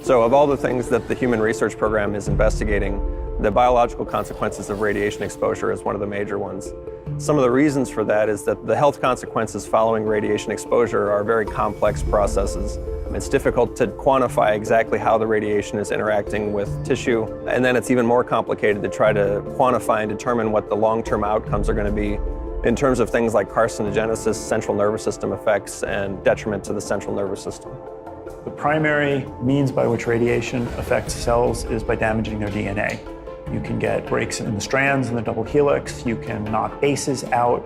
So of all the things that the Human Research Program is investigating, the biological consequences of radiation exposure is one of the major ones. Some of the reasons for that is that the health consequences following radiation exposure are very complex processes. It's difficult to quantify exactly how the radiation is interacting with tissue, and then it's even more complicated to try to quantify and determine what the long-term outcomes are going to be in terms of things like carcinogenesis, central nervous system effects, and detriment to the central nervous system. The primary means by which radiation affects cells is by damaging their DNA. You can get breaks in the strands in the double helix, you can knock bases out,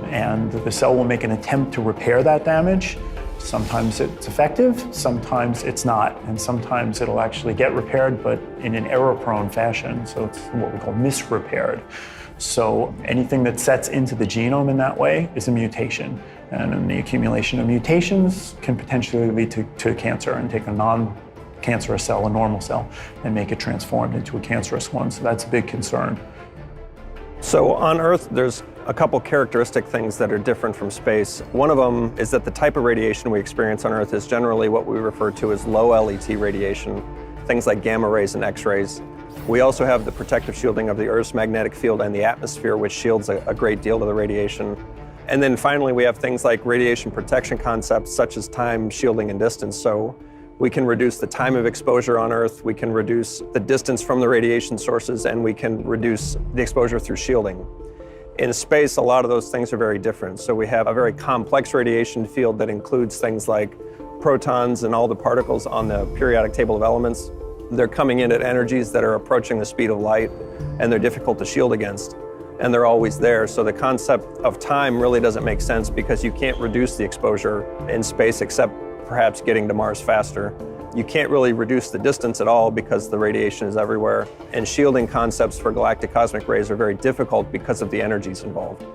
and the cell will make an attempt to repair that damage. Sometimes it's effective, sometimes it's not, and sometimes it'll actually get repaired, but in an error-prone fashion, so it's what we call misrepaired. So anything that sets into the genome in that way is a mutation, and the accumulation of mutations can potentially lead to cancer and take a non-cancerous cell, a normal cell, and make it transformed into a cancerous one, so that's a big concern. So on Earth, there's a couple characteristic things that are different from space. One of them is that the type of radiation we experience on Earth is generally what we refer to as low LET radiation, things like gamma rays and X-rays. We also have the protective shielding of the Earth's magnetic field and the atmosphere, which shields a great deal of the radiation. And then finally, we have things like radiation protection concepts such as time, shielding, and distance. So we can reduce the time of exposure on Earth, we can reduce the distance from the radiation sources, and we can reduce the exposure through shielding. In space, a lot of those things are very different. So we have a very complex radiation field that includes things like protons and all the particles on the periodic table of elements. They're coming in at energies that are approaching the speed of light, and they're difficult to shield against, and they're always there. So the concept of time really doesn't make sense because you can't reduce the exposure in space except perhaps getting to Mars faster. You can't really reduce the distance at all because the radiation is everywhere. And shielding concepts for galactic cosmic rays are very difficult because of the energies involved.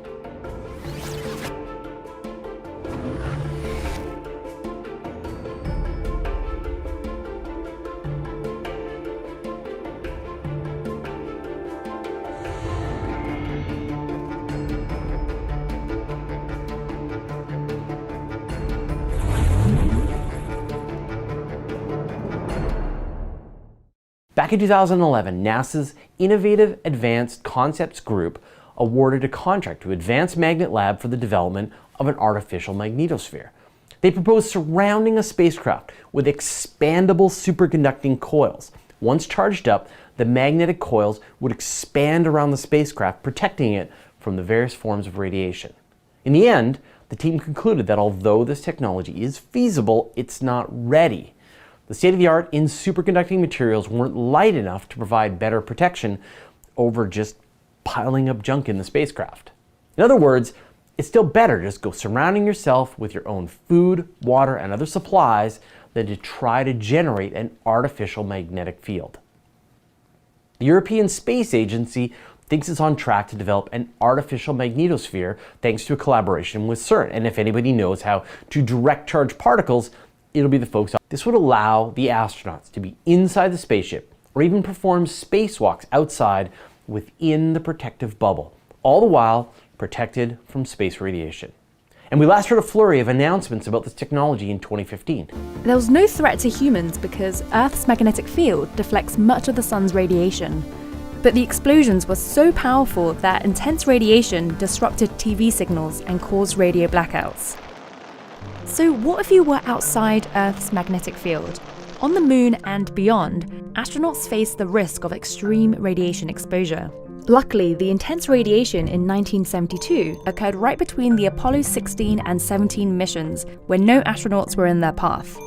Back in 2011, NASA's Innovative Advanced Concepts Group awarded a contract to Advanced Magnet Lab for the development of an artificial magnetosphere. They proposed surrounding a spacecraft with expandable superconducting coils. Once charged up, the magnetic coils would expand around the spacecraft, protecting it from the various forms of radiation. In the end, the team concluded that although this technology is feasible, it's not ready. The state-of-the-art in superconducting materials weren't light enough to provide better protection over just piling up junk in the spacecraft. In other words, it's still better to just go surrounding yourself with your own food, water, and other supplies than to try to generate an artificial magnetic field. The European Space Agency thinks it's on track to develop an artificial magnetosphere thanks to a collaboration with CERN. And if anybody knows how to direct charge particles, it'll be the folks. This would allow the astronauts to be inside the spaceship or even perform spacewalks outside within the protective bubble, all the while protected from space radiation. And we last heard a flurry of announcements about this technology in 2015. There was no threat to humans because Earth's magnetic field deflects much of the sun's radiation. But the explosions were so powerful that intense radiation disrupted TV signals and caused radio blackouts. So what if you were outside Earth's magnetic field? On the moon and beyond, astronauts face the risk of extreme radiation exposure. Luckily, the intense radiation in 1972 occurred right between the Apollo 16 and 17 missions, when no astronauts were in their path.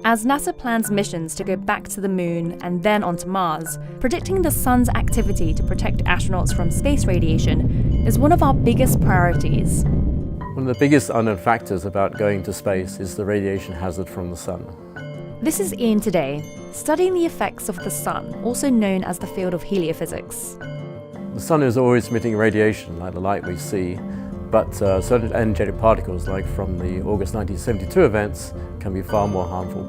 As NASA plans missions to go back to the moon and then onto Mars, predicting the sun's activity to protect astronauts from space radiation is one of our biggest priorities. One of the biggest unknown factors about going to space is the radiation hazard from the sun. This is Ian today, studying the effects of the sun, also known as the field of heliophysics. The sun is always emitting radiation like the light we see, but certain energetic particles, like from the August 1972 events, can be far more harmful.